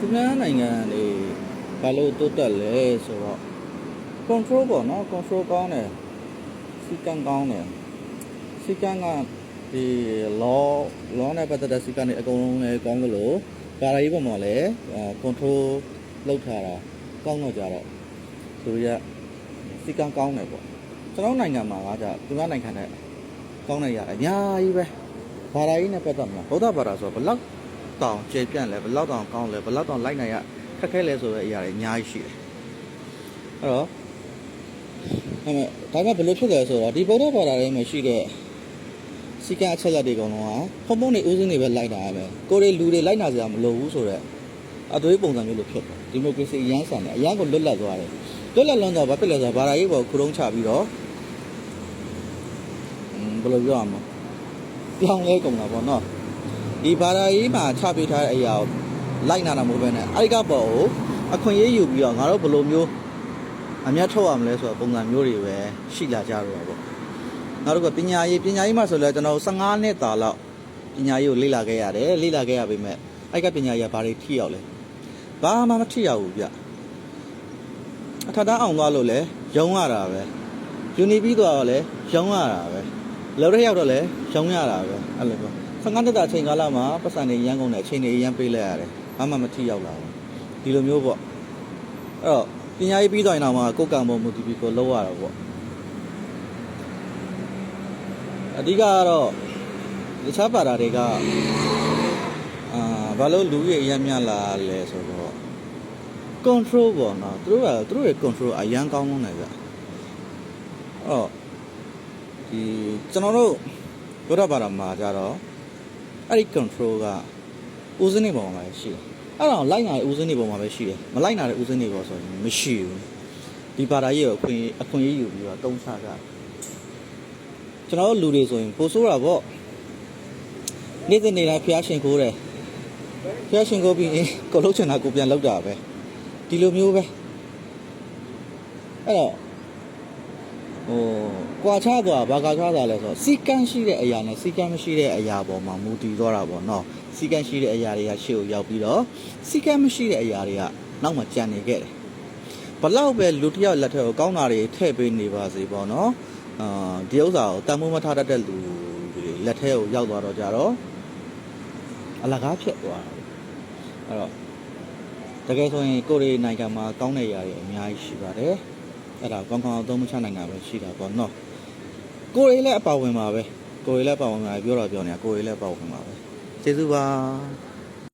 သူများနိုင်ငံတွေဘာလို့တိုးတက်လဲဆိုတော့ control ပေါ့နော် control ကောင်းတယ်စီကံကောင်းတယ်စီကံကဒီ law နဲ့ပတ်သက်တဲ့စီကံတွေအကုန်လုံးလည်းကောင်းလို့ဘာသာရေးပေါ်မှာလည်း control လုပ်ထားတာကောင်းတော့ကြတော့သူရစီကံကောင်းတယ်ပေါ့ကျွန်တော်နိုင်ငံမှာကじゃသူများနိုင်ငံနဲ့ကောင်းနေရတယ်အများကြီးပဲဘာသာရေးနဲ့ပတ်သက်မှာဗုဒ္ဓဘာသာဆိုတော့ဘလောက်တောင်ကျေပြန့်လဲဘလောက်တောင်ကောင်းလဲဘလောက်တောင်လိုက်နိုင်ရခက်ခဲလဲဆိုတဲ့အရာတွေအများကြီးရှိတယ်အဲ့တော့ဒါပေမဲ့ဘယ်လိုဖြစ်လဲဆိုတော့ဒီဗုဒ္ဓဘာသာထဲမှာရှိတဲ့စီကံအချက်လက်တွေအကုန်လုံးကဖုံဖုံတွေဦးစင်းတွေပဲလိုက်တာပဲကိုယ်တွေလူတွေလိုက်နာစရာမလိုဘူးဆိုတော့အသွေးပုံစံမျိုးလိုဖြစ်တယ်ဒီမိုကရေစီအရန်ဆန်တယ်အရန်ကိုလွတ်လပ်သွားတယ်လွတ်လပ်လွန်းတော့ဘာဖြစ်လဲဆိုတော့ဘာသာရေးပေါ်ခုတုံးချပြီးတော့ဘယ်လိုပြောရမလဲပြောင်းလဲကုန်တာပေါ့နော်ဒီဘာသာရေးမှာချပေးထားတဲ့အရာကိုလိုက်နာတာမဟုတ်ဘဲနဲ့အဲ့ဒီကပေါ်ကိုအခွင့်အရေးယူပြီးတော့ငါတို့ဘယ်လိုမျိုးအမြတ်ထုတ်ရမလဲဆိုတော့ပုံစံမျိုးတွေပဲရှိလာကြတော့ပေါ့နောက်တစ်ခုပညာရေးမှာဆိုလဲကျွန်တော်15နှစ်တာလောက်ပညာရေးကိုလေ့လာခဲ့ရတယ်လေ့လာခဲ့ရပေမဲ့အဲ့ကပညာရေးကဘာတွေထိရောက်လဲဘာမှမထိရောက်ဘူးဗျအထက်တန်းအောင်သွားလို့လဲရုံးရတာပဲယူနီပြီးသွားတော့လဲရုံးရတာပဲလောက်ရက်ရောက်တော့လဲရုံးရတာပဲအဲ့လိုပေါ့15နှစ်တာအချိန်ကာလမှာပတ်စံတွေရန်ကုန်တဲ့အချိန်တွေရန်ပေးလိုက်ရတယ်ဘာမှမထိရောက်လာဘူးဒီလိုမျိုးပေါ့အဲ့တော့ပညာရေးပြီးသွားရင်တော့ကိုယ်ကံပေါ်မူတည်ပြီးကိုလောက်ရတာပေါ့အဓိကကတော့တခြားဘာသာတွေကဘာလို့လူကြီးအရမ်းများလာလဲဆိုတော့ control ပေါ့နော်သူတို့ရဲ့ control အရန်ကောင်းလုံးတယ်ဗျအော်ဒီကျွန်တော်တို့ဘုရားဘာသာမှာကြတော့အဲ့ဒီ control ကဦးစင်းနေပုံမှာပဲရှိတယ်အဲ့တော့လိုက်နာတဲ့ဦးစင်းနေပုံမှာပဲရှိတယ်မလိုက်နာတဲ့ဦးစင်းနေပုံဆိုရင်မရှိဘူးဒီဘာသာရေးကိုအခွင့်အရေးယူပြီးတော့တုံးချကြကျွန်တော်တို့လူတွေဆိုရင်ပိုဆိုးတာပေါ့နေ့စဉ်နေ့တိုင်းဖျားရှင်ကိုတယ်ဖျားရှင်ကိုပြီးကိုလုံးချင်တာကိုပြန်လောက်တာပဲဒီလိုမျိုးပဲအဲ့တော့ကွာခြားသွားဘာကွာခြားသွားလဲဆိုတော့စီကန်းရှိတဲ့အရာနဲ့စီကန်းမရှိတဲ့အရာပေါ်မှာမူတည်သွားတာပေါ့နော်စီကန်းရှိတဲ့အရာတွေကရှေ့ကိုရောက်ပြီးတော့စီကန်းမရှိတဲ့အရာတွေကနောက်မှကျန်နေခဲ့တယ်ဘလောက်ပဲလူတစ်ယောက်လက်ထက်ကိုကောင်းတာတွေထည့်ပေးနေပါစေပေါ့နော်ဒီဥစ္စာကိုတန်ဖိုးမထားတတ်တဲ့လူတွေလက်ထဲကိုရောက်သွားတော့ကြတော့အလကားဖြစ်သွားတယ်အဲ့တော့တကယ်ဆိုရင်ကိုရီးယားနိုင်ငံမှာကောင်းတဲ့ຢာတွေအများကြီးရှိပါတယ်အဲ့ဒါကောင်းကောင်းအသုံးမချနိုင်တာပဲရှိတာပေါ့နော်ကိုရီးယားလည်းအပါဝင်ပါပဲကိုရီးယားလည်းပါဝင်ပါပြောနေတာကိုရီးယားလည်းပါဝင်ပါပဲကျေးဇူးပါ